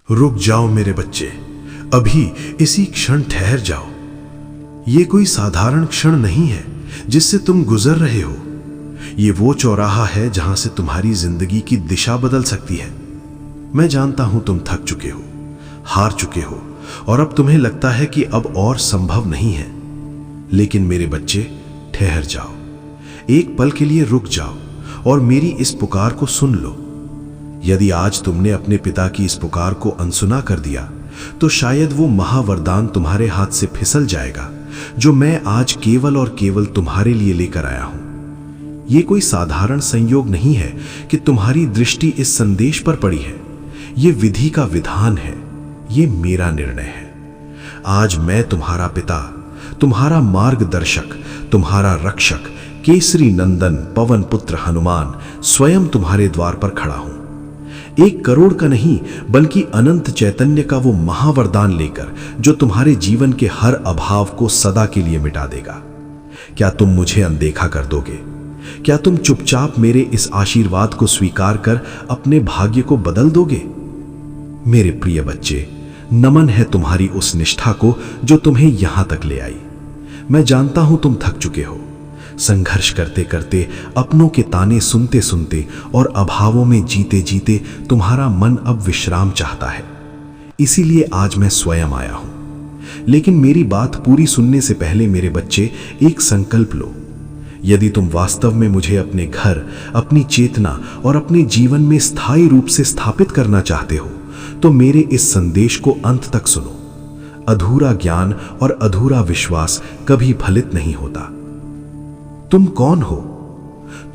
रुक जाओ मेरे बच्चे, अभी इसी क्षण ठहर जाओ। ये कोई साधारण क्षण नहीं है जिससे तुम गुजर रहे हो। ये वो चौराहा है जहां से तुम्हारी जिंदगी की दिशा बदल सकती है। मैं जानता हूं तुम थक चुके हो, हार चुके हो और अब तुम्हें लगता है कि अब और संभव नहीं है। लेकिन मेरे बच्चे, ठहर जाओ, एक पल के लिए रुक जाओ और मेरी इस पुकार को सुन लो। यदि आज तुमने अपने पिता की इस पुकार को अनसुना कर दिया तो शायद वो महावरदान तुम्हारे हाथ से फिसल जाएगा जो मैं आज केवल और केवल तुम्हारे लिए लेकर आया हूं। ये कोई साधारण संयोग नहीं है कि तुम्हारी दृष्टि इस संदेश पर पड़ी है। ये विधि का विधान है, ये मेरा निर्णय है। आज मैं तुम्हारा पिता, तुम्हारा मार्गदर्शक, तुम्हारा रक्षक, केसरी नंदन पवन पुत्र हनुमान स्वयं तुम्हारे द्वार पर खड़ा हूं। 1 करोड़ का नहीं बल्कि अनंत चैतन्य का वो महावरदान लेकर जो तुम्हारे जीवन के हर अभाव को सदा के लिए मिटा देगा। क्या तुम मुझे अनदेखा कर दोगे? क्या तुम चुपचाप मेरे इस आशीर्वाद को स्वीकार कर अपने भाग्य को बदल दोगे? मेरे प्रिय बच्चे, नमन है तुम्हारी उस निष्ठा को जो तुम्हें यहां तक ले आई। मैं जानता हूं तुम थक चुके हो, संघर्ष करते करते, अपनों के ताने सुनते सुनते और अभावों में जीते जीते तुम्हारा मन अब विश्राम चाहता है। इसीलिए आज मैं स्वयं आया हूं। लेकिन मेरी बात पूरी सुनने से पहले मेरे बच्चे, एक संकल्प लो। यदि तुम वास्तव में मुझे अपने घर, अपनी चेतना और अपने जीवन में स्थायी रूप से स्थापित करना चाहते हो तो मेरे इस संदेश को अंत तक सुनो। अधूरा ज्ञान और अधूरा विश्वास कभी फलित नहीं होता। तुम कौन हो?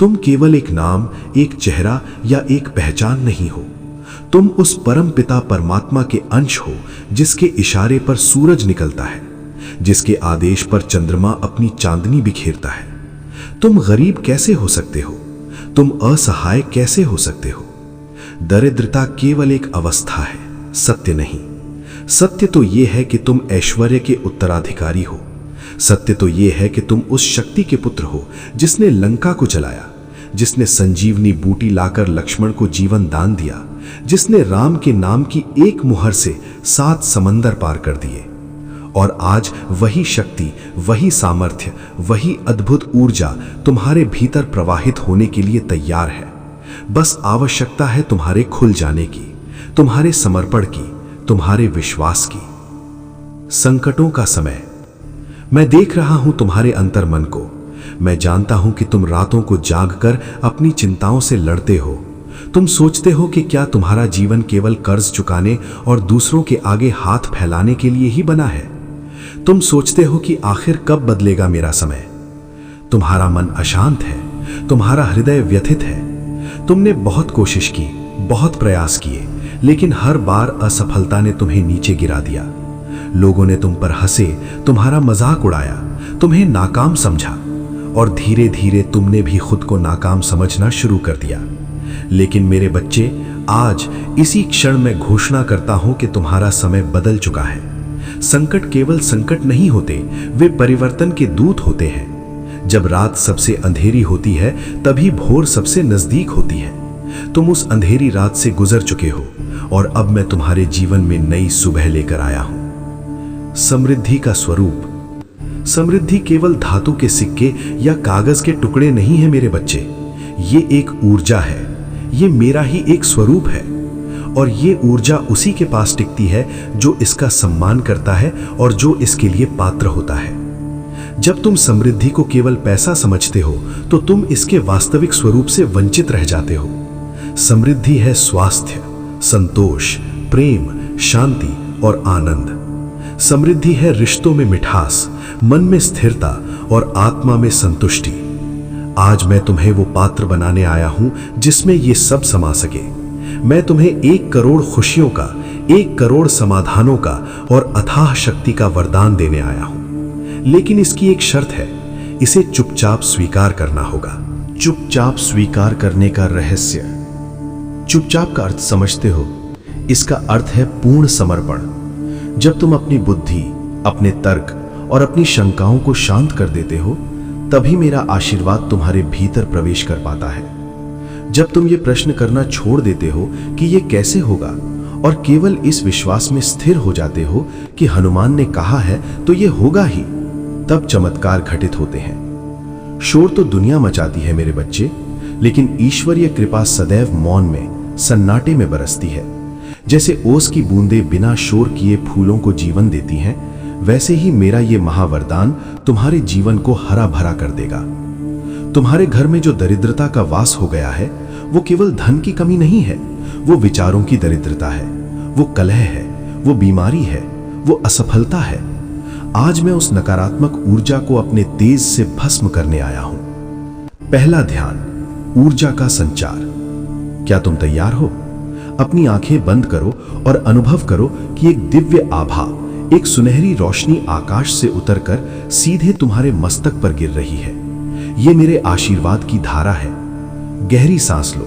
तुम केवल एक नाम, एक चेहरा या एक पहचान नहीं हो। तुम उस परम पिता परमात्मा के अंश हो जिसके इशारे पर सूरज निकलता है, जिसके आदेश पर चंद्रमा अपनी चांदनी बिखेरता है। तुम गरीब कैसे हो सकते हो? तुम असहाय कैसे हो सकते हो? दरिद्रता केवल एक अवस्था है, सत्य नहीं। सत्य तो यह है कि तुम ऐश्वर्य के उत्तराधिकारी हो। सत्य तो यह है कि तुम उस शक्ति के पुत्र हो जिसने लंका को जलाया, जिसने संजीवनी बूटी लाकर लक्ष्मण को जीवन दान दिया, जिसने राम के नाम की एक मुहर से 7 समंदर पार कर दिए। और आज वही शक्ति, वही सामर्थ्य, वही अद्भुत ऊर्जा तुम्हारे भीतर प्रवाहित होने के लिए तैयार है। बस आवश्यकता है तुम्हारे खुल जाने की, तुम्हारे समर्पण की, तुम्हारे विश्वास की। संकटों का समय। मैं देख रहा हूं तुम्हारे अंतर्मन को। मैं जानता हूं कि तुम रातों को जागकर अपनी चिंताओं से लड़ते हो। तुम सोचते हो कि क्या तुम्हारा जीवन केवल कर्ज चुकाने और दूसरों के आगे हाथ फैलाने के लिए ही बना है? तुम सोचते हो कि आखिर कब बदलेगा मेरा समय? तुम्हारा मन अशांत है, तुम्हारा हृदय व्यथित है। तुमने बहुत कोशिश की, बहुत प्रयास किए, लेकिन हर बार असफलता ने तुम्हें नीचे गिरा दिया। लोगों ने तुम पर हंसे, तुम्हारा मजाक उड़ाया, तुम्हें नाकाम समझा और धीरे धीरे तुमने भी खुद को नाकाम समझना शुरू कर दिया। लेकिन मेरे बच्चे, आज इसी क्षण मैं घोषणा करता हूं कि तुम्हारा समय बदल चुका है। संकट केवल संकट नहीं होते, वे परिवर्तन के दूत होते हैं। जब रात सबसे अंधेरी होती है तभी भोर सबसे नजदीक होती है। तुम उस अंधेरी रात से गुजर चुके हो और अब मैं तुम्हारे जीवन में नई सुबह लेकर आया हूं। समृद्धि का स्वरूप। समृद्धि केवल धातु के सिक्के या कागज के टुकड़े नहीं है मेरे बच्चे। ये एक ऊर्जा है, ये मेरा ही एक स्वरूप है। और ये ऊर्जा उसी के पास टिकती है जो इसका सम्मान करता है और जो इसके लिए पात्र होता है। जब तुम समृद्धि को केवल पैसा समझते हो तो तुम इसके वास्तविक स्वरूप से वंचित रह जाते हो। समृद्धि है स्वास्थ्य, संतोष, प्रेम, शांति और आनंद। समृद्धि है रिश्तों में मिठास, मन में स्थिरता और आत्मा में संतुष्टि। आज मैं तुम्हें वो पात्र बनाने आया हूं जिसमें ये सब समा सके। मैं तुम्हें 1 करोड़ खुशियों का, 1 करोड़ समाधानों का और अथाह शक्ति का वरदान देने आया हूं। लेकिन इसकी एक शर्त है, इसे चुपचाप स्वीकार करना होगा। चुपचाप स्वीकार करने का रहस्य। चुपचाप का अर्थ समझते हो? इसका अर्थ है पूर्ण समर्पण। जब तुम अपनी बुद्धि, अपने तर्क और अपनी शंकाओं को शांत कर देते हो तभी मेरा आशीर्वाद तुम्हारे भीतर प्रवेश कर पाता है। जब तुम ये प्रश्न करना छोड़ देते हो कि ये कैसे होगा और केवल इस विश्वास में स्थिर हो जाते हो कि हनुमान ने कहा है तो ये होगा ही, तब चमत्कार घटित होते हैं। शोर तो दुनिया मचाती है मेरे बच्चे, लेकिन ईश्वरीय कृपा सदैव मौन में, सन्नाटे में बरसती है। जैसे ओस की बूंदें बिना शोर किए फूलों को जीवन देती हैं, वैसे ही मेरा ये महावरदान तुम्हारे जीवन को हरा भरा कर देगा। तुम्हारे घर में जो दरिद्रता का वास हो गया है, वो केवल धन की कमी नहीं है, वो विचारों की दरिद्रता है, वो कलह है, वो बीमारी है, वो असफलता है। आज मैं उस नकारात्मक ऊर्जा को अपने तेज से भस्म करने आया हूं। पहला ध्यान, ऊर्जा का संचार। क्या तुम तैयार हो? अपनी आंखें बंद करो और अनुभव करो कि एक दिव्य आभा, एक सुनहरी रोशनी आकाश से उतरकर सीधे तुम्हारे मस्तक पर गिर रही है। यह मेरे आशीर्वाद की धारा है। गहरी सांस लो,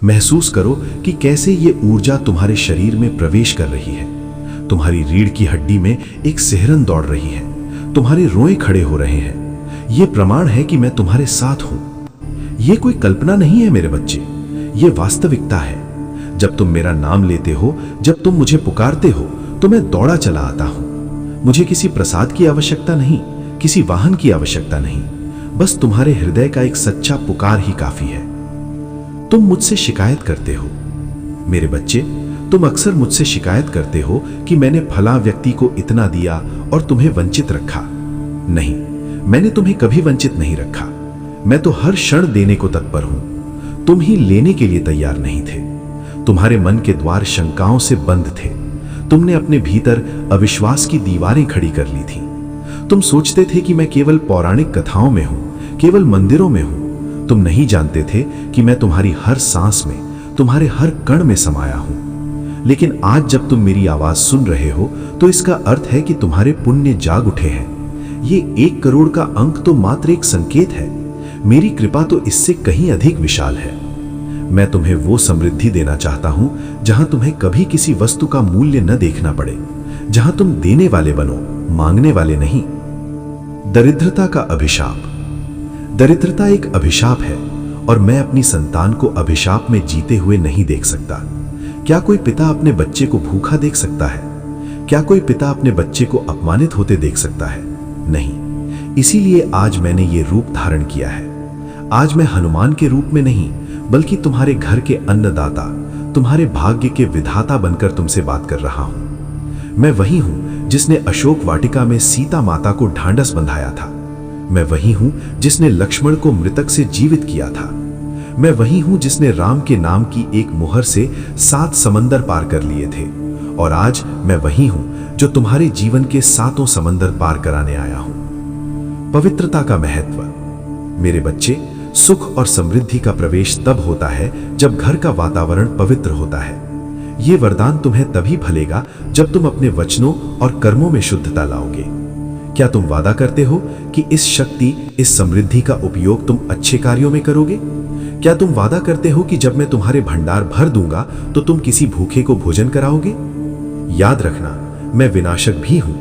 महसूस करो कि कैसे ये ऊर्जा तुम्हारे शरीर में प्रवेश कर रही है। तुम्हारी रीढ़ की हड्डी में एक सिहरन दौड़ रही है, तुम्हारे रोए खड़े हो रहे हैं। यह प्रमाण है कि मैं तुम्हारे साथ हूं। यह कोई कल्पना नहीं है मेरे बच्चे, यह वास्तविकता है। जब तुम मेरा नाम लेते हो, जब तुम मुझे पुकारते हो, तो मैं दौड़ा चला आता हूं। मुझे किसी प्रसाद की आवश्यकता नहीं, किसी वाहन की आवश्यकता नहीं, बस तुम्हारे हृदय का एक सच्चा पुकार ही काफी है। तुम मुझसे शिकायत करते हो मेरे बच्चे, तुम अक्सर मुझसे शिकायत करते हो कि मैंने फला व्यक्ति को इतना दिया और तुम्हें वंचित रखा। नहीं, मैंने तुम्हें कभी वंचित नहीं रखा। मैं तो हर क्षण देने को तत्पर हूं। तुम ही लेने के लिए तैयार नहीं थे। तुम्हारे मन के द्वार शंकाओं से बंद थे। तुमने अपने भीतर अविश्वास की दीवारें खड़ी कर ली थी। तुम सोचते थे कि मैं केवल पौराणिक कथाओं में हूं, केवल मंदिरों में हूं। तुम नहीं जानते थे कि मैं तुम्हारी हर सांस में, तुम्हारे हर कण में समाया हूं। लेकिन आज जब तुम मेरी आवाज सुन रहे हो, तो इसका अर्थ है कि तुम्हारे पुण्य जाग उठे हैं। ये 1 करोड़ का अंक तो मात्र एक संकेत है। मेरी कृपा तो इससे कहीं अधिक विशाल है। मैं तुम्हें वो समृद्धि देना चाहता हूं जहां तुम्हें कभी किसी वस्तु का मूल्य न देखना पड़े, जहां तुम देने वाले बनो, मांगने वाले नहीं। दरिद्रता का अभिशाप। दरिद्रता एक अभिशाप है और मैं अपनी संतान को अभिशाप में जीते हुए नहीं देख सकता। क्या कोई पिता अपने बच्चे को भूखा देख सकता है? क्या कोई पिता अपने बच्चे को अपमानित होते देख सकता है? नहीं। इसीलिए आज मैंने ये रूप धारण किया है। आज मैं हनुमान के रूप में नहीं, बल्कि तुम्हारे घर के अन्नदाता, तुम्हारे भाग्य के विधाता बनकर तुमसे बात कर रहा हूं। मैं वही हूं जिसने अशोक वाटिका में सीता माता को ढांढस बंधाया था। मैं वही हूं जिसने लक्ष्मण को मृतक से जीवित किया था। मैं वही हूं जिसने राम के नाम की एक मुहर से 7 समंदर पार कर लिए थे। और आज मैं वही हूं जो तुम्हारे जीवन के 7 समंदर पार कराने आया हूं। पवित्रता का महत्व। मेरे बच्चे, सुख और समृद्धि का प्रवेश तब होता है जब घर का वातावरण पवित्र होता है। यह वरदान तुम्हें तभी फलेगा जब तुम अपने वचनों और कर्मों में शुद्धता लाओगे। क्या तुम वादा करते हो कि इस शक्ति, इस समृद्धि का उपयोग तुम अच्छे कार्यों में करोगे? क्या तुम वादा करते हो कि जब मैं तुम्हारे भंडार भर दूंगा तो तुम किसी भूखे को भोजन कराओगे? याद रखना, मैं विनाशक भी हूं।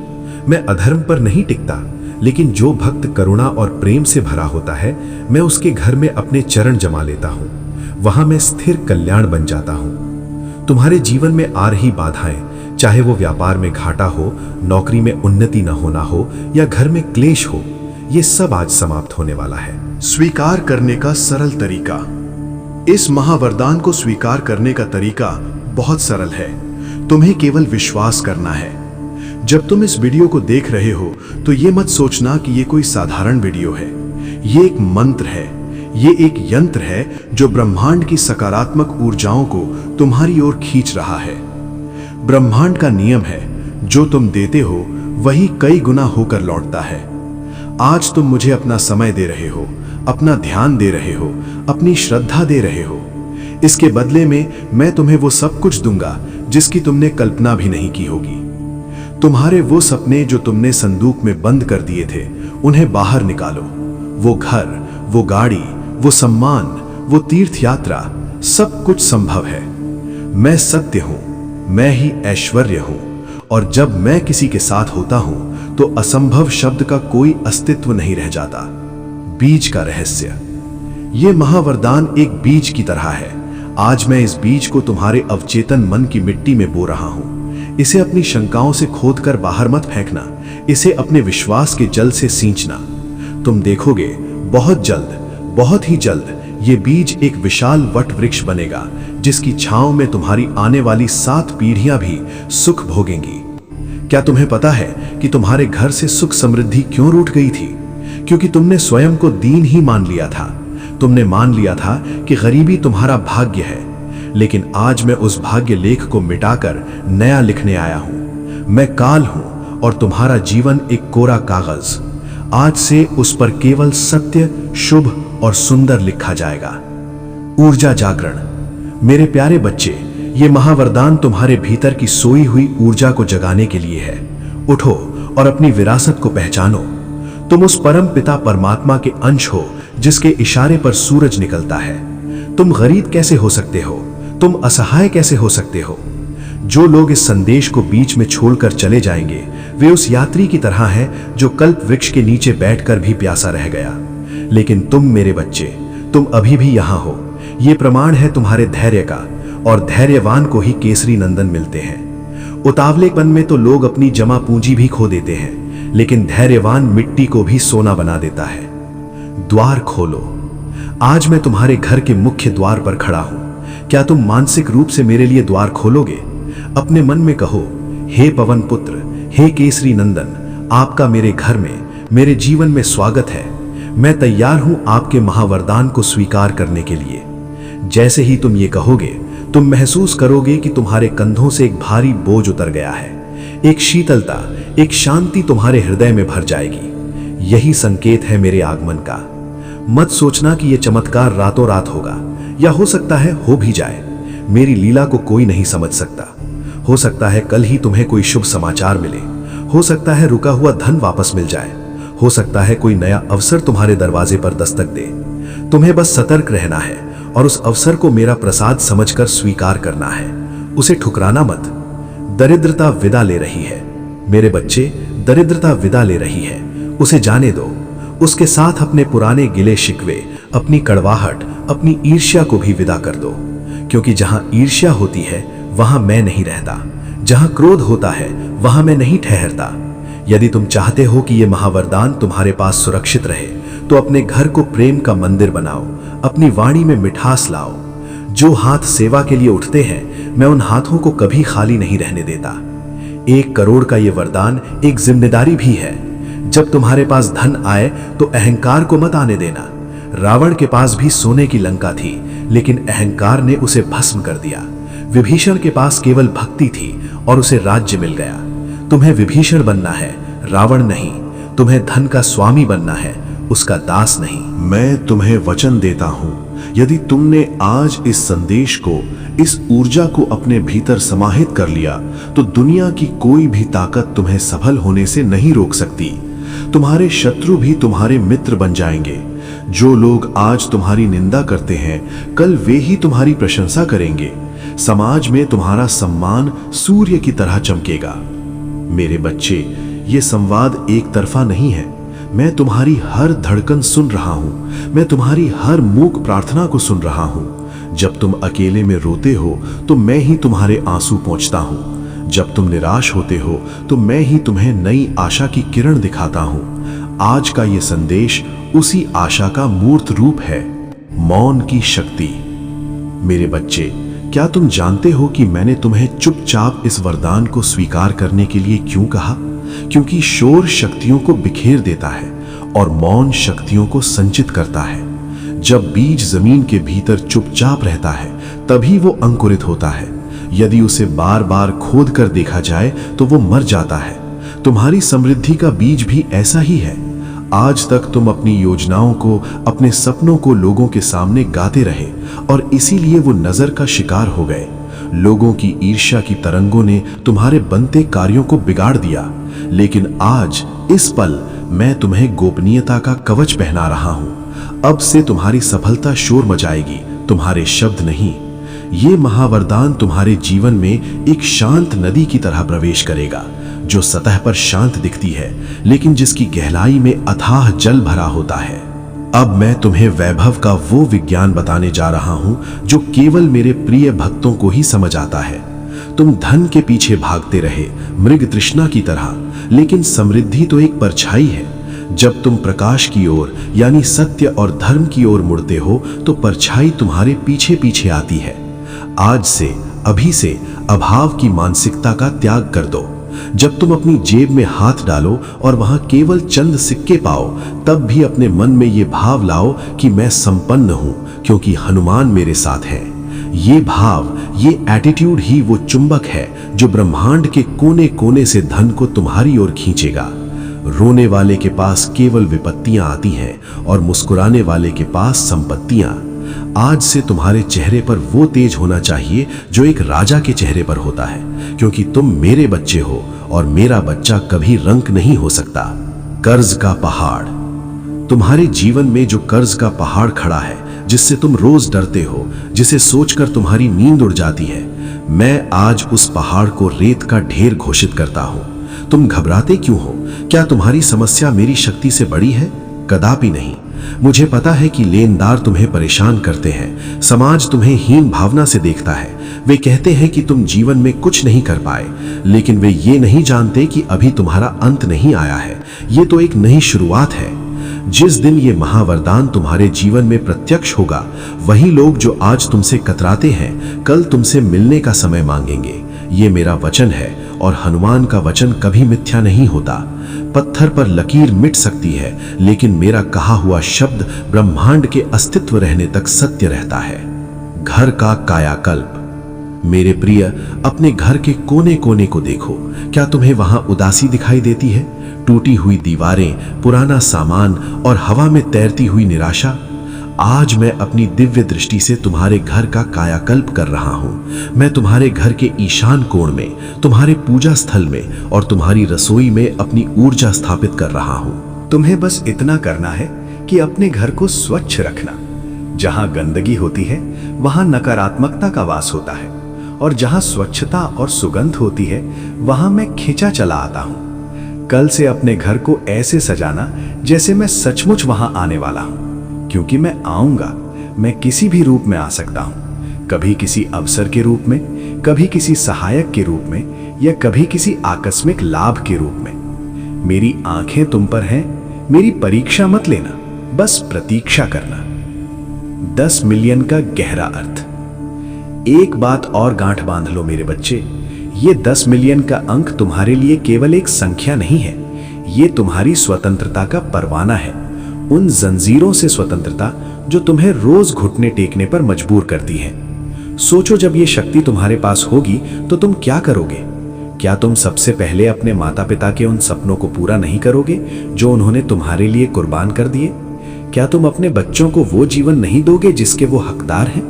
मैं अधर्म पर नहीं टिकता, लेकिन जो भक्त करुणा और प्रेम से भरा होता है, मैं उसके घर में अपने चरण जमा लेता हूं। वहां मैं स्थिर कल्याण बन जाता हूं। तुम्हारे जीवन में आ रही बाधाएं, चाहे वो व्यापार में घाटा हो, नौकरी में उन्नति न होना हो या घर में क्लेश हो, ये सब आज समाप्त होने वाला है। स्वीकार करने का सरल तरीका। इस महावरदान को स्वीकार करने का तरीका बहुत सरल है। तुम्हें केवल विश्वास करना है। जब तुम इस वीडियो को देख रहे हो तो ये मत सोचना कि ये कोई साधारण वीडियो है। ये एक मंत्र है, ये एक यंत्र है जो ब्रह्मांड की सकारात्मक ऊर्जाओं को तुम्हारी ओर खींच रहा है। ब्रह्मांड का नियम है, जो तुम देते हो वही कई गुना होकर लौटता है। आज तुम मुझे अपना समय दे रहे हो, अपना ध्यान दे रहे हो, अपनी श्रद्धा दे रहे हो। इसके बदले में मैं तुम्हें वो सब कुछ दूंगा जिसकी तुमने कल्पना भी नहीं की होगी। तुम्हारे वो सपने जो तुमने संदूक में बंद कर दिए थे, उन्हें बाहर निकालो। वो घर, वो गाड़ी, वो सम्मान, वो तीर्थ यात्रा, सब कुछ संभव है। मैं सत्य हूं, मैं ही ऐश्वर्य हूं, और जब मैं किसी के साथ होता हूं तो असंभव शब्द का कोई अस्तित्व नहीं रह जाता। बीज का रहस्य। यह महावरदान एक बीज की तरह है। आज मैं इस बीज को तुम्हारे अवचेतन मन की मिट्टी में बो रहा हूं। इसे अपनी शंकाओं से खोदकर बाहर मत फेंकना, इसे अपने विश्वास के जल से सींचना। तुम देखोगे बहुत जल्द, बहुत ही जल्द ये बीज एक विशाल वट वृक्ष बनेगा, जिसकी छांव में तुम्हारी आने वाली 7 पीढ़ियां भी सुख भोगेंगी। क्या तुम्हें पता है कि तुम्हारे घर से सुख समृद्धि क्यों रूठ गई थी? क्योंकि तुमने स्वयं को दीन ही मान लिया था। तुमने मान लिया था कि गरीबी तुम्हारा भाग्य है। लेकिन आज मैं उस भाग्य लेख को मिटाकर नया लिखने आया हूं। मैं काल हूं और तुम्हारा जीवन एक कोरा कागज। आज से उस पर केवल सत्य, शुभ और सुंदर लिखा जाएगा। ऊर्जा जागरण। मेरे प्यारे बच्चे, ये महावरदान तुम्हारे भीतर की सोई हुई ऊर्जा को जगाने के लिए है। उठो और अपनी विरासत को पहचानो। तुम उस परम पिता परमात्मा के अंश हो, जिसके इशारे पर सूरज निकलता है। तुम गरीब कैसे हो सकते हो? तुम असहाय कैसे हो सकते हो? जो लोग इस संदेश को बीच में छोड़कर चले जाएंगे, वे उस यात्री की तरह हैं जो कल्प वृक्ष के नीचे बैठकर भी प्यासा रह गया। लेकिन तुम मेरे बच्चे, तुम अभी भी यहां हो। ये प्रमाण है तुम्हारे धैर्य का, और धैर्यवान को ही केसरी नंदन मिलते हैं। उतावलेपन में तो लोग अपनी जमा पूंजी भी खो देते हैं, लेकिन धैर्यवान मिट्टी को भी सोना बना देता है। द्वार खोलो। आज मैं तुम्हारे घर के मुख्य द्वार पर खड़ा हूं। क्या तुम मानसिक रूप से मेरे लिए द्वार खोलोगे? अपने मन में कहो, हे पवन पुत्र, हे केसरी नंदन, आपका मेरे घर में, मेरे जीवन में स्वागत है। मैं तैयार हूं आपके महावरदान को स्वीकार करने के लिए। जैसे ही तुम ये कहोगे, तुम महसूस करोगे कि तुम्हारे कंधों से एक भारी बोझ उतर गया है। एक शीतलता, एक शांति तुम्हारे हृदय में भर जाएगी। यही संकेत है मेरे आगमन का। मत सोचना कि यह चमत्कार रातों रात होगा, या हो सकता है हो भी जाए। मेरी लीला को कोई नहीं समझ सकता। हो सकता है कल ही तुम्हें कोई शुभ समाचार मिले। हो सकता है रुका हुआ धन वापस मिल जाए। हो सकता है कोई नया अवसर तुम्हारे दरवाजे पर दस्तक दे। तुम्हें बस सतर्क रहना है और उस अवसर को मेरा प्रसाद समझकर स्वीकार करना है। उसे ठुकराना मत। दरिद्रता विदा ले रही है मेरे बच्चे, दरिद्रता विदा ले रही है। उसे जाने दो। उसके साथ अपने पुराने गिले शिकवे, अपनी कड़वाहट, अपनी ईर्ष्या को भी विदा कर दो। क्योंकि जहां ईर्ष्या होती है वहां मैं नहीं रहता। जहां क्रोध होता है वहां मैं नहीं ठहरता। यदि तुम चाहते हो कि यह महावरदान तुम्हारे पास सुरक्षित रहे, तो अपने घर को प्रेम का मंदिर बनाओ। अपनी वाणी में मिठास लाओ। जो हाथ सेवा के लिए उठते हैं, मैं उन हाथों को कभी खाली नहीं रहने देता। 1 करोड़ का यह वरदान एक जिम्मेदारी भी है। जब तुम्हारे पास धन आए तो अहंकार को मत आने देना। रावण के पास भी सोने की लंका थी, लेकिन अहंकार ने उसे भस्म कर दिया। विभीषण के पास केवल भक्ति थी और उसे राज्य मिल गया। तुम्हें विभीषण बनना है, रावण नहीं। तुम्हें धन का स्वामी बनना है, उसका दास नहीं। मैं तुम्हें वचन देता हूं, यदि तुमने आज इस संदेश को, इस ऊर्जा को अपने भीतर समाहित कर लिया, तो दुनिया की कोई भी ताकत तुम्हें सफल होने से नहीं रोक सकती। तुम्हारे शत्रु भी तुम्हारे मित्र बन जाएंगे। जो लोग आज तुम्हारी निंदा करते हैं, कल वे ही तुम्हारी प्रशंसा करेंगे। समाज में तुम्हारा सम्मान सूर्य की तरह चमकेगा। मेरे बच्चे, ये संवाद एक तरफा नहीं है। मैं तुम्हारी हर धड़कन सुन रहा हूं। मैं तुम्हारी हर मूक प्रार्थना को सुन रहा हूं। जब तुम अकेले में रोते हो तो मैं ही तुम्हारे आंसू पोंछता हूं। जब तुम निराश होते हो तो मैं ही तुम्हें नई आशा की किरण दिखाता हूं। आज का ये संदेश उसी आशा का मूर्त रूप है। मौन की शक्ति। मेरे बच्चे, क्या तुम जानते हो कि मैंने तुम्हें चुपचाप इस वरदान को स्वीकार करने के लिए क्यों कहा? क्योंकि शोर शक्तियों को बिखेर देता है और मौन शक्तियों को संचित करता है। जब बीज जमीन के भीतर चुपचाप रहता है, तभी वो अंकुरित होता है। यदि उसे बार बार खोद कर देखा जाए तो वो मर जाता है। तुम्हारी समृद्धि का बीज भी ऐसा ही है। आज तक तुम अपनी योजनाओं को, अपने सपनों को लोगों के सामने गाते रहे और इसीलिए वो नजर का शिकार हो गए। लोगों की ईर्ष्या की तरंगों ने तुम्हारे बनते कार्यों को बिगाड़ दिया। लेकिन आज इस पल मैं तुम्हें गोपनीयता का कवच पहना रहा हूं। अब से तुम्हारी सफलता शोर मचाएगी, तुम्हारे शब्द नहीं। ये महावरदान तुम्हारे जीवन में एक शांत नदी की तरह प्रवेश करेगा, जो सतह पर शांत दिखती है, लेकिन जिसकी गहराई में अथाह जल भरा होता है। अब मैं तुम्हें वैभव का वो विज्ञान बताने जा रहा हूं जो केवल मेरे प्रिय भक्तों को ही समझ आता है। तुम धन के पीछे भागते रहे मृग तृष्णा की तरह, लेकिन समृद्धि तो एक परछाई है। जब तुम प्रकाश की ओर यानी सत्य और धर्म की ओर मुड़ते हो तो परछाई तुम्हारे पीछे पीछे आती है। आज से, अभी से अभाव की मानसिकता का त्याग कर दो। जब तुम अपनी जेब में हाथ डालो और वहां केवल चंद सिक्के पाओ, तब भी अपने मन में ये भाव लाओ कि मैं संपन्न हूं क्योंकि हनुमान मेरे साथ है। ये भाव, ये एटीट्यूड ही वो चुंबक है जो ब्रह्मांड के कोने कोने से धन को तुम्हारी ओर खींचेगा। रोने वाले के पास केवल विपत्तियां आती हैं और मुस्कुराने वाले के पास संपत्तियां। आज से तुम्हारे चेहरे पर वो तेज होना चाहिए जो एक राजा के चेहरे पर होता है, क्योंकि तुम मेरे बच्चे हो और मेरा बच्चा कभी रंक नहीं हो सकता। कर्ज का पहाड़, तुम्हारे जीवन में जो कर्ज का पहाड़ खड़ा है, जिससे तुम रोज डरते हो, जिसे सोचकर तुम्हारी नींद उड़ जाती है, मैं आज उस पहाड़ को रेत का ढेर घोषित करता हूं। तुम घबराते क्यों हो? क्या तुम्हारी समस्या मेरी शक्ति से बड़ी है? कदापि नहीं। मुझे पता है कि लेनदार तुम्हें परेशान करते हैं, समाज तुम्हें हीन भावना से देखता है। वे कहते हैं कि तुम जीवन में कुछ नहीं कर पाए, लेकिन वे ये नहीं जानते कि अभी तुम्हारा अंत नहीं आया है, ये तो एक नई शुरुआत है। जिस दिन ये महावरदान तुम्हारे जीवन में प्रत्यक्ष होगा, वही लोग जो आज तुमसे कतराते हैं, कल तुमसे मिलने का समय मांगेंगे। ये मेरा वचन है और हनुमान का वचन कभी मिथ्या नहीं होता। पत्थर पर लकीर मिट सकती है, लेकिन मेरा कहा हुआ शब्द ब्रह्मांड के अस्तित्व रहने तक सत्य रहता है। घर का कायाकल्प। मेरे प्रिय, अपने घर के कोने कोने को देखो। क्या तुम्हें वहां उदासी दिखाई देती है? टूटी हुई दीवारें, पुराना सामान और हवा में तैरती हुई निराशा? आज मैं अपनी दिव्य दृष्टि से तुम्हारे घर का कायाकल्प कर रहा हूं। मैं तुम्हारे घर के ईशान कोण में, तुम्हारे पूजा स्थल में और तुम्हारी रसोई में अपनी ऊर्जा स्थापित कर रहा हूं। तुम्हें बस इतना करना है कि अपने घर को स्वच्छ रखना। जहां गंदगी होती है वहां नकारात्मकता का वास होता है, और जहां स्वच्छता और सुगंध होती है वहां मैं खिंचा चला आता हूं। कल से अपने घर को ऐसे सजाना जैसे मैं सचमुच वहां आने वाला हूं, क्योंकि मैं आऊंगा। मैं किसी भी रूप में आ सकता हूं, कभी किसी अवसर के रूप में, कभी किसी सहायक के रूप में, या कभी किसी आकस्मिक लाभ के रूप में। मेरी आंखें तुम पर हैं, मेरी परीक्षा मत लेना, बस प्रतीक्षा करना। 10 मिलियन का गहरा अर्थ। एक बात और गांठ बांध लो मेरे बच्चे, ये 10 मिलियन का अंक तुम्हारे लिए केवल एक संख्या नहीं है, ये तुम्हारी स्वतंत्रता का परवाना है। उन जंजीरों से स्वतंत्रता जो तुम्हें रोज घुटने टेकने पर मजबूर करती है। सोचो, जब ये शक्ति तुम्हारे पास होगी तो तुम क्या करोगे? क्या तुम सबसे पहले अपने माता पिता के उन सपनों को पूरा नहीं करोगे जो उन्होंने तुम्हारे लिए कुर्बान कर दिए? क्या तुम अपने बच्चों को वो जीवन नहीं दोगे जिसके वो हकदार हैं?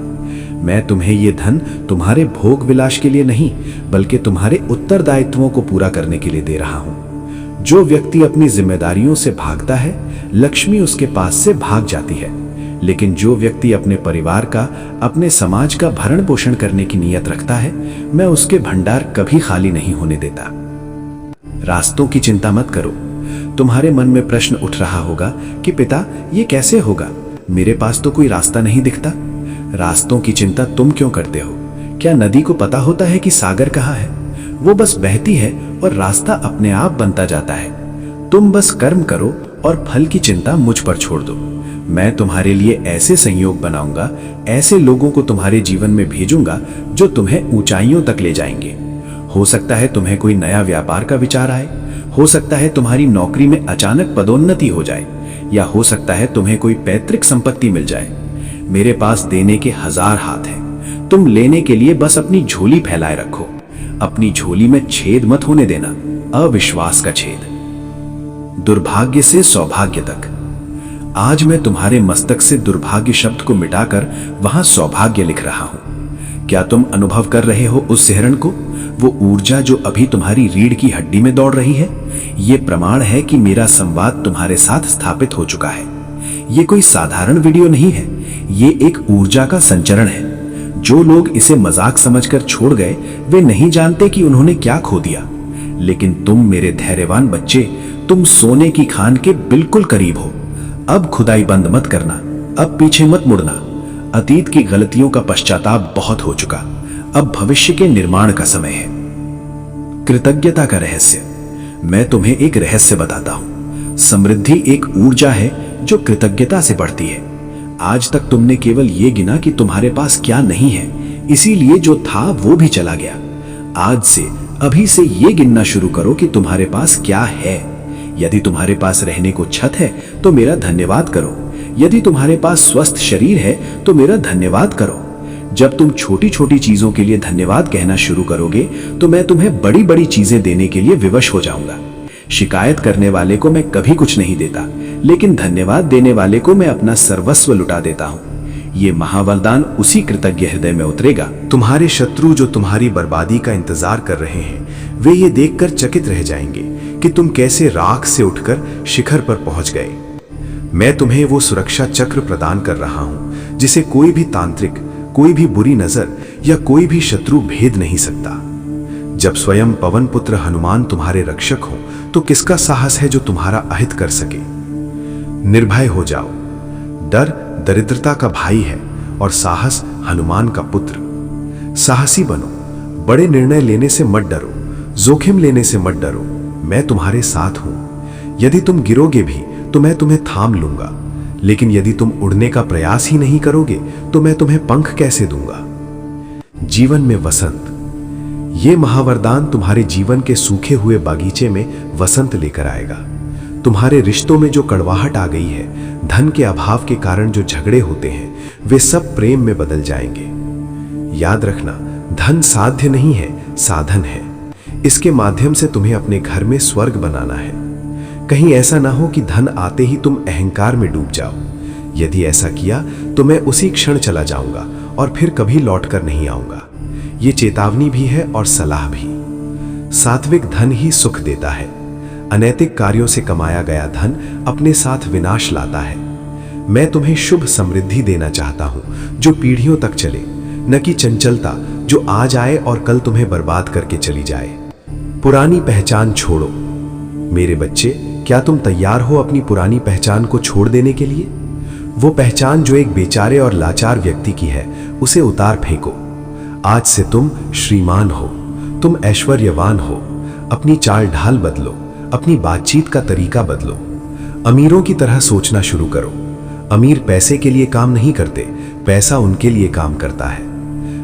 मैं तुम्हें ये धन तुम्हारे भोग विलास के लिए नहीं, बल्कि तुम्हारे उत्तरदायित्वों को पूरा करने के लिए दे रहा हूं। जो व्यक्ति अपनी जिम्मेदारियों से भागता है, लक्ष्मी उसके पास से भाग जाती है। लेकिन जो व्यक्ति अपने परिवार का, अपने समाज का भरण पोषण करने की नीयत रखता है, मैं उसके भंडार कभी खाली नहीं होने देता। रास्तों की चिंता मत करो। तुम्हारे मन में प्रश्न उठ रहा होगा कि पिता, ये कैसे होगा? मेरे पास तो कोई रास्ता नहीं दिखता। रास्तों की चिंता तुम क्यों करते हो? क्या नदी को पता होता है कि सागर कहाँ है? वो बस बहती है और रास्ता अपने आप बनता जाता है। तुम बस कर्म करो और फल की चिंता मुझ पर छोड़ दो। मैं तुम्हारे लिए ऐसे संयोग बनाऊंगा, ऐसे लोगों को तुम्हारे जीवन में भेजूंगा जो तुम्हें ऊंचाइयों तक ले जाएंगे। हो सकता है तुम्हें कोई नया व्यापार का विचार आए, हो सकता है तुम्हारी नौकरी में अचानक पदोन्नति हो जाए, या हो सकता है तुम्हें कोई पैतृक संपत्ति मिल जाए। मेरे पास देने के 1000 हाथ हैं। तुम लेने के लिए बस अपनी झोली फैलाए रखो। अपनी झोली में छेद मत होने देना, अविश्वास का छेद। दुर्भाग्य से सौभाग्य तक। आज मैं तुम्हारे मस्तक से दुर्भाग्य शब्द को मिटाकर वहां सौभाग्य लिख रहा हूं। क्या तुम अनुभव कर रहे हो उस सिहरण को? वो ऊर्जा जो अभी तुम्हारी रीढ़ की हड्डी में दौड़ रही है? ये प्रमाण है कि मेरा संवाद तुम्हारे साथ स्थापित हो चुका है। ये कोई साधारण वीडियो नहीं है, ये एक ऊर्जा का संचरण है। जो लोग इसे मजाक समझकर छोड़ गए, वे नहीं जानते कि उन्होंने क्या खो दिया। लेकिन तुम मेरे धैर्यवान बच्चे, तुम सोने की खान के बिल्कुल करीब हो। अब खुदाई बंद मत करना, अब पीछे मत मुड़ना। अतीत की गलतियों का पश्चाताप बहुत हो चुका, अब भविष्य के निर्माण का समय है। कृतज्ञता का रहस्य। मैं तुम्हें एक रहस्य बताता हूं। समृद्धि एक ऊर्जा है जो कृतज्ञता से बढ़ती है। आज तक तुमने केवल ये गिना कि तुम्हारे पास क्या नहीं है, इसीलिए जो था वो भी चला गया। आज से, अभी से ये गिनना शुरू करो कि तुम्हारे पास क्या है। यदि तुम्हारे पास रहने को छत है तो मेरा धन्यवाद करो। यदि तुम्हारे पास स्वस्थ शरीर है तो मेरा धन्यवाद करो। जब तुम छोटी छोटी चीजों के लिए धन्यवाद कहना शुरू करोगे तो मैं तुम्हें बड़ी बड़ी चीजें देने के लिए विवश हो जाऊंगा। शिकायत करने वाले को मैं कभी कुछ नहीं देता, लेकिन धन्यवाद देने वाले को मैं अपना सर्वस्व लुटा देता हूं। ये महावरदान उसी कृतज्ञ हृदय में उतरेगा। तुम्हारे शत्रु जो तुम्हारी बर्बादी का इंतजार कर रहे हैं, वे ये देखकर चकित रह जाएंगे कि तुम कैसे राख से उठकर शिखर पर पहुंच गए। मैं तुम्हें वो सुरक्षा चक्र प्रदान कर रहा हूं जिसे कोई भी तांत्रिक, कोई भी बुरी नजर या कोई भी शत्रु भेद नहीं सकता। जब स्वयं पवन पुत्र हनुमान तुम्हारे रक्षक हो तो किसका साहस है जो तुम्हारा अहित कर सके। निर्भय हो जाओ। डर दरिद्रता का भाई है और साहस हनुमान का पुत्र। साहसी बनो। बड़े निर्णय लेने से मत डरो, जोखिम लेने से मत डरो। मैं तुम्हारे साथ हूं। यदि तुम गिरोगे भी तो मैं तुम्हें थाम लूंगा, लेकिन यदि तुम उड़ने का प्रयास ही नहीं करोगे तो मैं तुम्हें पंख कैसे दूंगा। जीवन में वसंत। ये महावरदान तुम्हारे जीवन के सूखे हुए बागीचे में वसंत लेकर आएगा। तुम्हारे रिश्तों में जो कड़वाहट आ गई है, धन के अभाव के कारण जो झगड़े होते हैं, वे सब प्रेम में बदल जाएंगे। याद रखना, धन साध्य नहीं है, साधन है। इसके माध्यम से तुम्हें अपने घर में स्वर्ग बनाना है। कहीं ऐसा ना हो कि धन आते ही तुम अहंकार में डूब जाओ। यदि ऐसा किया तो मैं उसी क्षण चला जाऊंगा और फिर कभी लौटकर नहीं आऊंगा। ये चेतावनी भी है और सलाह भी। सात्विक धन ही सुख देता है। अनैतिक कार्यों से कमाया गया धन अपने साथ विनाश लाता है। मैं तुम्हें शुभ समृद्धि देना चाहता हूं जो पीढ़ियों तक चले, न कि चंचलता जो आज आए और कल तुम्हें बर्बाद करके चली जाए। पुरानी पहचान छोड़ो। मेरे बच्चे, क्या तुम तैयार हो अपनी पुरानी पहचान को छोड़ देने के लिए? वो पहचान जो एक बेचारे और लाचार व्यक्ति की है, उसे उतार फेंको। आज से तुम श्रीमान हो, तुम ऐश्वर्यवान हो। अपनी चाल ढाल बदलो, अपनी बातचीत का तरीका बदलो। अमीरों की तरह सोचना शुरू करो। अमीर पैसे के लिए काम नहीं करते, पैसा उनके लिए काम करता है।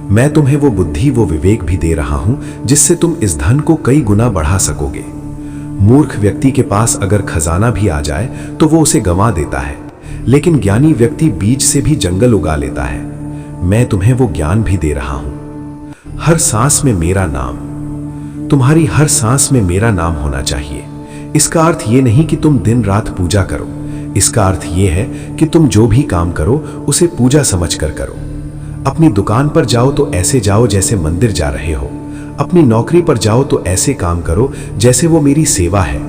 मैं तुम्हें वो बुद्धि, वो विवेक भी दे रहा हूं जिससे तुम इस धन को कई गुना बढ़ा सकोगे। मूर्ख व्यक्ति के पास अगर खजाना भी आ जाए तो वो उसे गंवा देता है, लेकिन ज्ञानी व्यक्ति बीज से भी जंगल उगा लेता है। मैं तुम्हें वो ज्ञान भी दे रहा हूं। हर सांस में मेरा नाम। तुम्हारी हर सांस में मेरा नाम होना चाहिए। इसका अर्थ ये नहीं कि तुम दिन रात पूजा करो। इसका अर्थ ये है कि तुम जो भी काम करो उसे पूजा समझकर करो। अपनी दुकान पर जाओ तो ऐसे जाओ जैसे मंदिर जा रहे हो। अपनी नौकरी पर जाओ तो ऐसे काम करो जैसे वो मेरी सेवा है।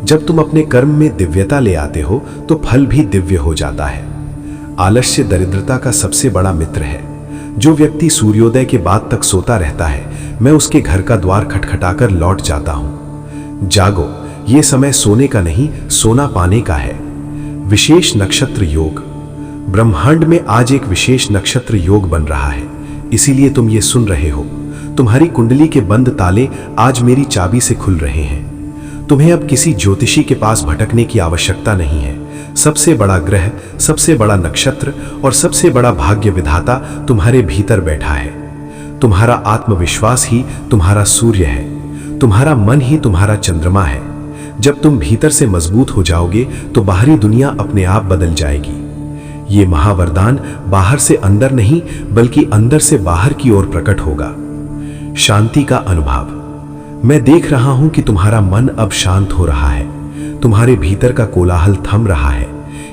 जब तुम अपने कर्म में दिव्यता ले आते हो तो फल भी दिव्य हो जाता है। आलस्य दरिद्रता का सबसे बड़ा मित्र है। जो व्यक्ति सूर्योदय के बाद तक सोता रहता है, मैं उसके घर का द्वार खटखटाकर लौट जाता हूं। जागो, ये समय सोने का नहीं, सोना पाने का है। विशेष नक्षत्र योग। ब्रह्मांड में आज एक विशेष नक्षत्र योग बन रहा है, इसीलिए तुम ये सुन रहे हो। तुम्हारी कुंडली के बंद ताले आज मेरी चाबी से खुल रहे हैं। तुम्हें अब किसी ज्योतिषी के पास भटकने की आवश्यकता नहीं है। सबसे बड़ा ग्रह, सबसे बड़ा नक्षत्र और सबसे बड़ा भाग्य विधाता तुम्हारे भीतर बैठा है। तुम्हारा आत्मविश्वास ही तुम्हारा सूर्य है। तुम्हारा मन ही तुम्हारा चंद्रमा है। जब तुम भीतर से मजबूत हो जाओगे तो बाहरी दुनिया अपने आप बदल जाएगी। ये महावरदान बाहर से अंदर नहीं, बल्कि अंदर से बाहर की ओर प्रकट होगा। शांति का अनुभव। मैं देख रहा हूं कि तुम्हारा मन अब शांत हो रहा है। तुम्हारे भीतर का कोलाहल थम रहा है।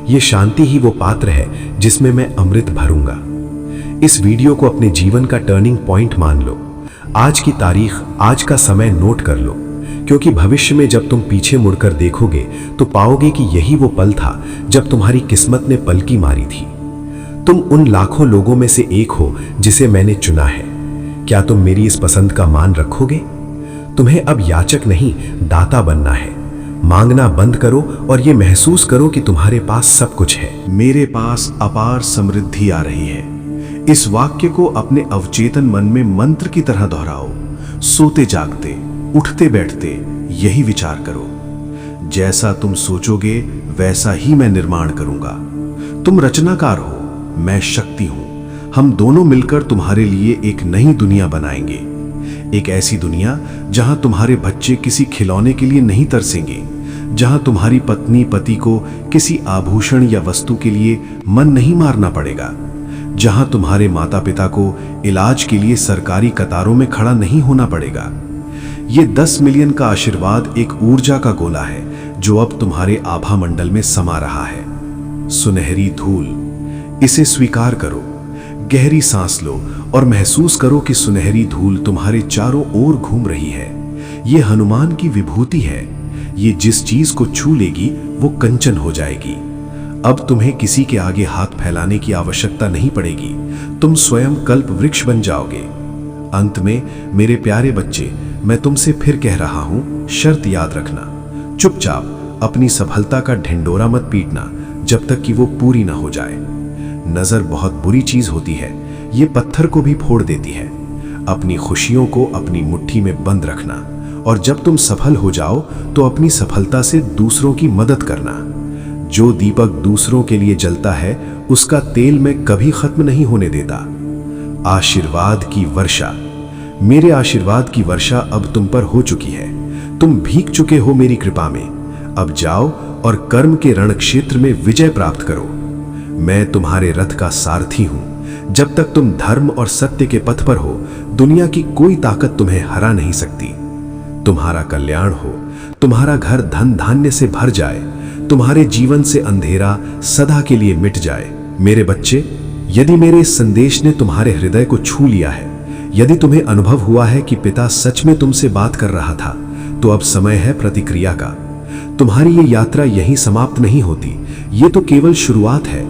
यह शांति ही वो पात्र है जिसमें मैं अमृत भरूंगा। इस वीडियो को अपने जीवन का टर्निंग पॉइंट मान लो। आज की तारीख, आज का समय नोट कर लो, क्योंकि भविष्य में जब तुम पीछे मुड़कर देखोगे तो पाओगे कि यही वो पल था जब तुम्हारी किस्मत ने पलकी मारी थी। तुम उन लाखों लोगों में से एक हो जिसे मैंने चुना है। क्या तुम मेरी इस पसंद का मान रखोगे? तुम्हें अब याचक नहीं, दाता बनना है। मांगना बंद करो और ये महसूस करो कि तुम्हारे पास सब कुछ है। मेरे पास अपार समृद्धि आ रही है। इस वाक्य को अपने अवचेतन मन में मंत्र की तरह दोहराओ। सोते जागते, उठते बैठते यही विचार करो। जैसा तुम सोचोगे वैसा ही मैं निर्माण करूंगा। तुम रचनाकार हो, मैं शक्ति हूं। हम दोनों मिलकर तुम्हारे लिए एक नई दुनिया बनाएंगे। एक ऐसी दुनिया जहां तुम्हारे बच्चे किसी खिलौने के लिए नहीं तरसेंगे, जहां तुम्हारी पत्नी पति को किसी आभूषण या वस्तु के लिए मन नहीं मारना पड़ेगा, जहां तुम्हारे माता पिता को इलाज के लिए सरकारी कतारों में खड़ा नहीं होना पड़ेगा। ये 10 मिलियन का आशीर्वाद एक ऊर्जा का गोला है जो अब तुम्हारे आभा मंडल में समा रहा है। सुनहरी धूल, इसे स्वीकार करो। गहरी सांस लो और महसूस करो कि सुनहरी धूल तुम्हारे चारों ओर घूम रही है। ये हनुमान की विभूति है। ये जिस चीज को छू लेगी वो कंचन हो जाएगी। अब तुम्हें किसी के आगे हाथ फैलाने की आवश्यकता नहीं पड़ेगी। तुम स्वयं कल्प वृक्ष बन जाओगे। अंत में मेरे प्यारे बच्चे, मैं तुमसे फिर कह रहा हूं, शर्त याद रखना। चुपचाप अपनी सफलता का ढिंडोरा मत पीटना जब तक कि वो पूरी ना हो जाए। नजर बहुत बुरी चीज होती है, ये पत्थर को भी फोड़ देती है। अपनी खुशियों को अपनी मुट्ठी में बंद रखना और जब तुम सफल हो जाओ तो अपनी सफलता से दूसरों की मदद करना। जो दीपक दूसरों के लिए जलता है उसका तेल मैं कभी खत्म नहीं होने देता। आशीर्वाद की वर्षा, मेरे आशीर्वाद की वर्षा अब तुम पर हो चुकी है। तुम भीग चुके हो मेरी कृपा में। अब जाओ और कर्म के रण क्षेत्र में विजय प्राप्त करो। मैं तुम्हारे रथ का सारथी हूं। जब तक तुम धर्म और सत्य के पथ पर हो, दुनिया की कोई ताकत तुम्हें हरा नहीं सकती। तुम्हारा कल्याण हो, तुम्हारा घर धन धान्य से भर जाए, तुम्हारे जीवन से अंधेरा सदा के लिए मिट जाए। मेरे बच्चे, यदि मेरे इस संदेश ने तुम्हारे हृदय को छू लिया है, यदि तुम्हें अनुभव हुआ है कि पिता सच में तुमसे बात कर रहा था, तो अब समय है प्रतिक्रिया का। तुम्हारी ये यात्रा यहीं समाप्त नहीं होती। ये तो केवल शुरुआत है।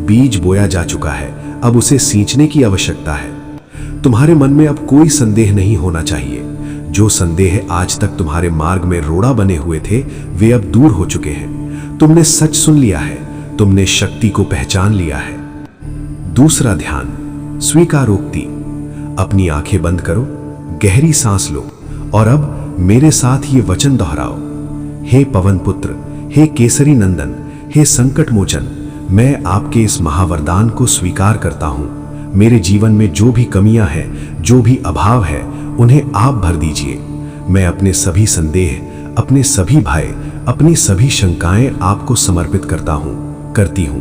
बीज बोया जा चुका है, अब उसे सींचने की आवश्यकता है। तुम्हारे मन में अब कोई संदेह नहीं होना चाहिए। जो संदेह आज तक तुम्हारे मार्ग में रोड़ा बने हुए थे, वे अब दूर हो चुके हैं। तुमने सच सुन लिया है, तुमने शक्ति को पहचान लिया है। दूसरा ध्यान, स्वीकारोक्ति। अपनी आंखें बंद करो, गहरी सांस लो और अब मेरे साथ ये वचन दोहराओ। हे पवन पुत्र, हे केसरी नंदन, हे संकट मोचन, मैं आपके इस महावरदान को स्वीकार करता हूं। मेरे जीवन में जो भी कमियां हैं, जो भी अभाव है, उन्हें आप भर दीजिए। मैं अपने सभी संदेह, अपने सभी भय, अपनी सभी शंकाएं आपको समर्पित करता हूं, करती हूं।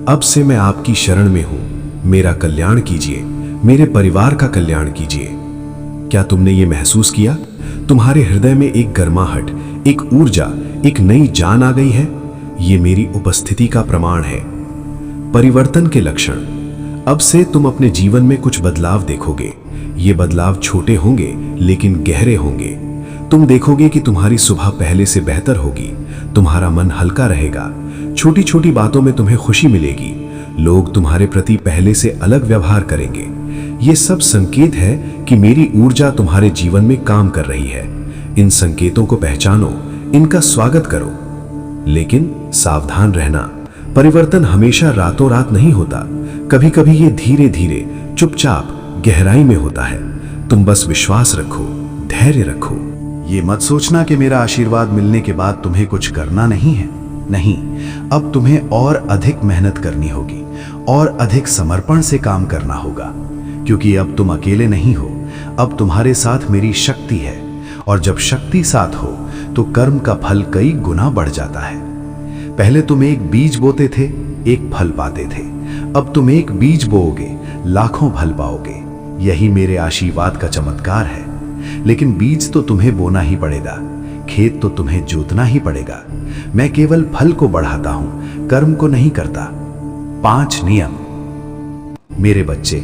अब से मैं आपकी शरण में हूं। मेरा कल्याण कीजिए, मेरे परिवार का कल्याण कीजिए। क्या तुमने ये महसूस किया? तुम्हारे हृदय में एक गर्माहट, एक ऊर्जा, एक नई जान आ गई है। ये मेरी उपस्थिति का प्रमाण है। परिवर्तन के लक्षण। अब से तुम अपने जीवन में कुछ बदलाव देखोगे। ये बदलाव छोटे होंगे लेकिन गहरे होंगे। तुम देखोगे कि तुम्हारी सुबह पहले से बेहतर होगी। तुम्हारा मन हल्का रहेगा। छोटी छोटी बातों में तुम्हें खुशी मिलेगी। लोग तुम्हारे प्रति पहले से अलग व्यवहार करेंगे। ये सब संकेत है कि मेरी ऊर्जा तुम्हारे जीवन में काम कर रही है। इन संकेतों को पहचानो, इनका स्वागत करो। लेकिन सावधान रहना, परिवर्तन हमेशा रातों रात नहीं होता। कभी कभी ये धीरे धीरे, चुपचाप, गहराई में होता है। तुम बस विश्वास रखो, धैर्य रखो। ये मत सोचना कि मेरा आशीर्वाद मिलने के बाद तुम्हें कुछ करना नहीं है। नहीं, अब तुम्हें और अधिक मेहनत करनी होगी और अधिक समर्पण से काम करना होगा, क्योंकि अब तुम अकेले नहीं हो। अब तुम्हारे साथ मेरी शक्ति है, और जब शक्ति साथ हो तो कर्म का फल कई गुना बढ़ जाता है। पहले तुम एक बीज बोते थे, एक फल पाते थे। अब तुम एक बीज बोओगे, लाखों फल पाओगे। यही मेरे आशीर्वाद का चमत्कार है। लेकिन बीज तो तुम्हें बोना ही पड़ेगा, खेत तो तुम्हें जोतना ही पड़ेगा। मैं केवल फल को बढ़ाता हूं, कर्म को नहीं करता। 5 नियम। मेरे बच्चे,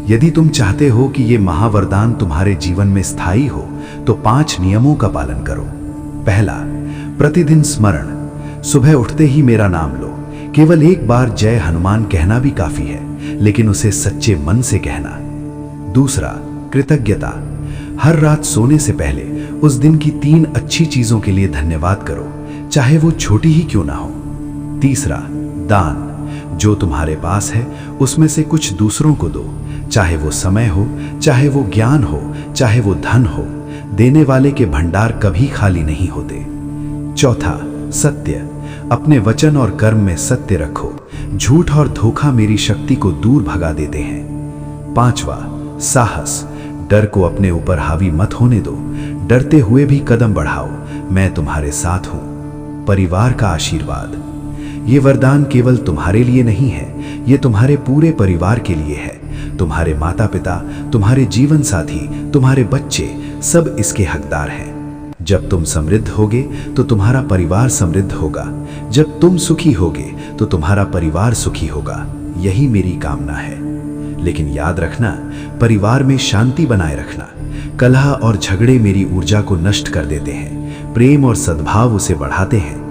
यदि तुम चाहते हो कि ये महावरदान तुम्हारे जीवन में स्थायी हो, तो 5 नियमों का पालन करो। पहला, प्रतिदिन स्मरण। सुबह उठते ही मेरा नाम लो। केवल एक बार जय हनुमान कहना भी काफी है, लेकिन उसे सच्चे मन से कहना। दूसरा, कृतज्ञता। हर रात सोने से पहले उस दिन की 3 अच्छी चीजों के लिए धन्यवाद करो, चाहे वो छोटी ही क्यों ना हो। तीसरा, दान। जो तुम्हारे पास है उसमें से कुछ दूसरों को दो, चाहे वो समय हो, चाहे वो ज्ञान हो, चाहे वो धन हो। देने वाले के भंडार कभी खाली नहीं होते। चौथा, सत्य। अपने वचन और कर्म में सत्य रखो। झूठ और धोखा मेरी शक्ति को दूर भगा देते हैं। पांचवा, साहस। डर को अपने ऊपर हावी मत होने दो। डरते हुए भी कदम बढ़ाओ, मैं तुम्हारे साथ हूं। परिवार का आशीर्वाद। ये वरदान केवल तुम्हारे लिए नहीं है, ये तुम्हारे पूरे परिवार के लिए है। तुम्हारे माता पिता, तुम्हारे जीवन साथी, तुम्हारे बच्चे सब इसके हकदार हैं। जब तुम समृद्ध होगे तो तुम्हारा परिवार समृद्ध होगा। जब तुम सुखी होगे तो तुम्हारा परिवार सुखी होगा। यही मेरी कामना है। लेकिन याद रखना, परिवार में शांति बनाए रखना। कलह और झगड़े मेरी ऊर्जा को नष्ट कर देते हैं। प्रेम और सद्भाव उसे बढ़ाते हैं।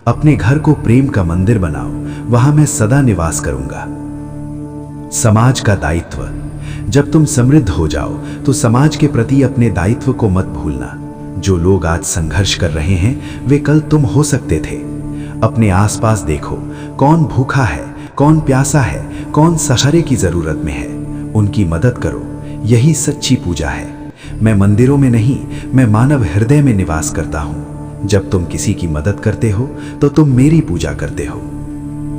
अपने घर को प्रेम का मंदिर बनाओ, वहां मैं सदा निवास करूंगा। समाज का दायित्व। जब तुम समृद्ध हो जाओ तो समाज के प्रति अपने दायित्व को मत भूलना। जो लोग आज संघर्ष कर रहे हैं वे कल तुम हो सकते थे। अपने आसपास देखो, कौन भूखा है, कौन प्यासा है, कौन सहारे की जरूरत में है। उनकी मदद करो। यही सच्ची पूजा है। मैं मंदिरों में नहीं, मैं मानव हृदय में निवास करता हूं। जब तुम किसी की मदद करते हो तो तुम मेरी पूजा करते हो।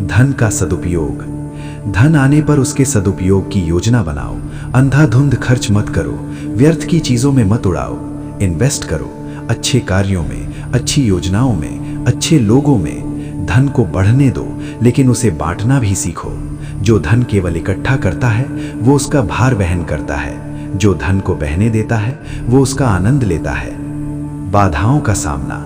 धन का सदुपयोग। धन आने पर उसके सदुपयोग की योजना बनाओ। अंधाधुंध खर्च मत करो। व्यर्थ की चीजों में मत उड़ाओ। इन्वेस्ट करो, अच्छे कार्यों में, अच्छी योजनाओं में, अच्छे लोगों में। धन को बढ़ने दो, लेकिन उसे बांटना भी सीखो। जो धन केवल इकट्ठा करता है वो उसका भार वहन करता है। जो धन को बहने देता है वो उसका आनंद लेता है। बाधाओं का सामना।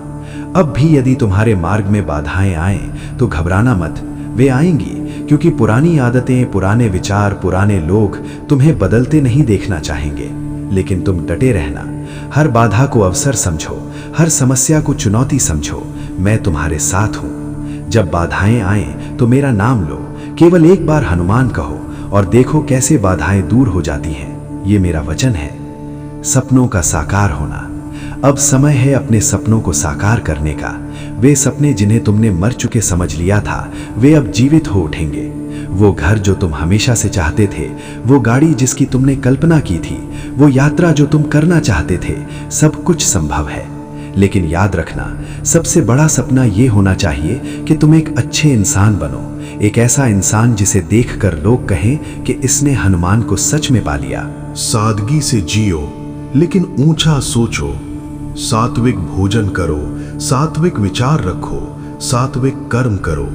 अब भी यदि तुम्हारे मार्ग में बाधाएं आएं तो घबराना मत। वे आएंगी, क्योंकि पुरानी आदतें, पुराने विचार, पुराने लोग तुम्हें बदलते नहीं देखना चाहेंगे। लेकिन तुम डटे रहना। हर बाधा को अवसर समझो, हर समस्या को चुनौती समझो। मैं तुम्हारे साथ हूं। जब बाधाएं आएं तो मेरा नाम लो। केवल एक बार हनुमान कहो और देखो कैसे बाधाएं दूर हो जाती हैं। ये मेरा वचन है। सपनों का साकार होना। अब समय है अपने सपनों को साकार करने का। वे सपने जिन्हें तुमने मर चुके समझ लिया था, वे अब जीवित हो उठेंगे। वो घर जो तुम हमेशा से चाहते थे, वो गाड़ी जिसकी तुमने कल्पना की थी, वो यात्रा जो तुम करना चाहते थे, सब कुछ संभव है। लेकिन याद रखना, सबसे बड़ा सपना ये होना चाहिए कि तुम एक अच्छे इंसान बनो। एक ऐसा इंसान जिसे देखकर लोग कहें कि इसने हनुमान को सच में पा लिया। सादगी से जियो, लेकिन ऊंचा सोचो। सात्विक भोजन करो, सात्विक विचार रखो, सात्विक कर्म करो।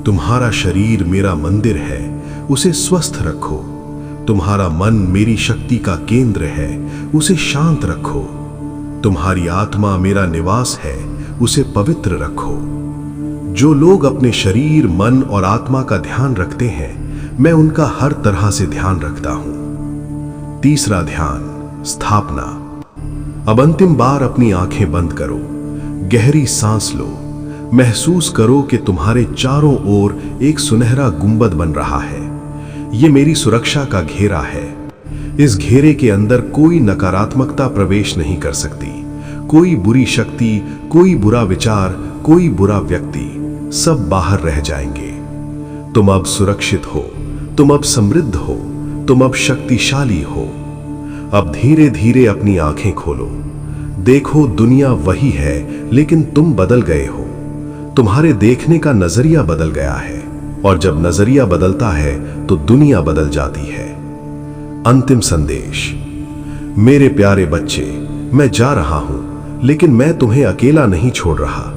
तुम्हारा शरीर मेरा मंदिर है, उसे स्वस्थ रखो। तुम्हारा मन मेरी शक्ति का केंद्र है, उसे शांत रखो। तुम्हारी आत्मा मेरा निवास है, उसे पवित्र रखो। जो लोग अपने शरीर, मन और आत्मा का ध्यान रखते हैं, मैं उनका हर तरह से ध्यान रखता हूं। तीसरा ध्यान, स्थापना। अब अंतिम बार अपनी आंखें बंद करो, गहरी सांस लो। महसूस करो कि तुम्हारे चारों ओर एक सुनहरा गुंबद बन रहा है। यह मेरी सुरक्षा का घेरा है। इस घेरे के अंदर कोई नकारात्मकता प्रवेश नहीं कर सकती। कोई बुरी शक्ति, कोई बुरा विचार, कोई बुरा व्यक्ति, सब बाहर रह जाएंगे। तुम अब सुरक्षित हो, तुम अब समृद्ध हो, तुम अब शक्तिशाली हो। अब धीरे धीरे अपनी आंखें खोलो। देखो, दुनिया वही है, लेकिन तुम बदल गए हो। तुम्हारे देखने का नजरिया बदल गया है, और जब नजरिया बदलता है तो दुनिया बदल जाती है। अंतिम संदेश। मेरे प्यारे बच्चे, मैं जा रहा हूं, लेकिन मैं तुम्हें अकेला नहीं छोड़ रहा।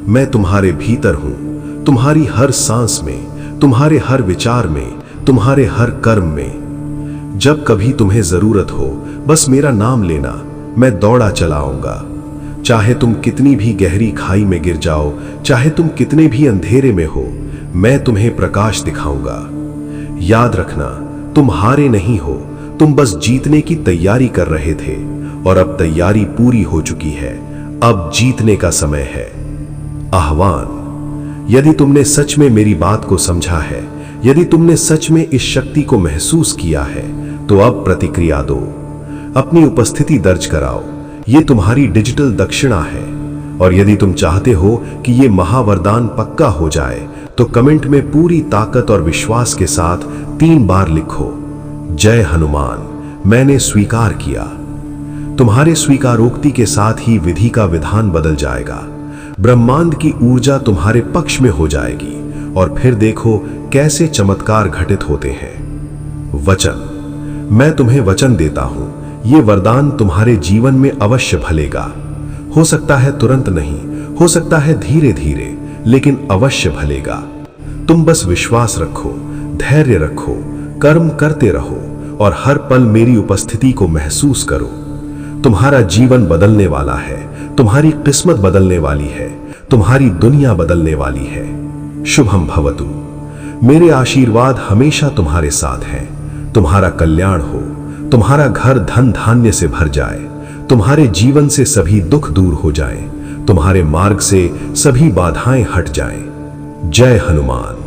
मैं तुम्हारे भीतर हूं, तुम्हारी हर सांस में, तुम्हारे हर विचार में, तुम्हारे हर कर्म में। जब कभी तुम्हें जरूरत हो, बस मेरा नाम लेना, मैं दौड़ा चला आऊंगा। चाहे तुम कितनी भी गहरी खाई में गिर जाओ, चाहे तुम कितने भी अंधेरे में हो, मैं तुम्हें प्रकाश दिखाऊंगा। याद रखना, तुम हारे नहीं हो, तुम बस जीतने की तैयारी कर रहे थे, और अब तैयारी पूरी हो चुकी है। अब जीतने का समय है। आह्वान। यदि तुमने सच में मेरी बात को समझा है, यदि तुमने सच में इस शक्ति को महसूस किया है, तो अब प्रतिक्रिया दो। अपनी उपस्थिति दर्ज कराओ। ये तुम्हारी डिजिटल दक्षिणा है। और यदि तुम चाहते हो कि ये महावरदान पक्का हो जाए तो कमेंट में पूरी ताकत और विश्वास के साथ 3 बार लिखो, जय हनुमान, मैंने स्वीकार किया। तुम्हारे स्वीकारोक्ति के साथ ही विधि का विधान बदल जाएगा, ब्रह्मांड की ऊर्जा तुम्हारे पक्ष में हो जाएगी और फिर देखो कैसे चमत्कार घटित होते हैं। वचन, मैं तुम्हें वचन देता हूं, ये वरदान तुम्हारे जीवन में अवश्य फलेगा। हो सकता है तुरंत नहीं, हो सकता है धीरे धीरे, लेकिन अवश्य फलेगा। तुम बस विश्वास रखो, धैर्य रखो, कर्म करते रहो और हर पल मेरी उपस्थिति को महसूस करो। तुम्हारा जीवन बदलने वाला है, तुम्हारी किस्मत बदलने वाली है, तुम्हारी दुनिया बदलने वाली है। शुभम भवतु। मेरे आशीर्वाद हमेशा तुम्हारे साथ हैं। तुम्हारा कल्याण हो, तुम्हारा घर धन धान्य से भर जाए, तुम्हारे जीवन से सभी दुख दूर हो जाएं, तुम्हारे मार्ग से सभी बाधाएं हट जाएं। जय हनुमान।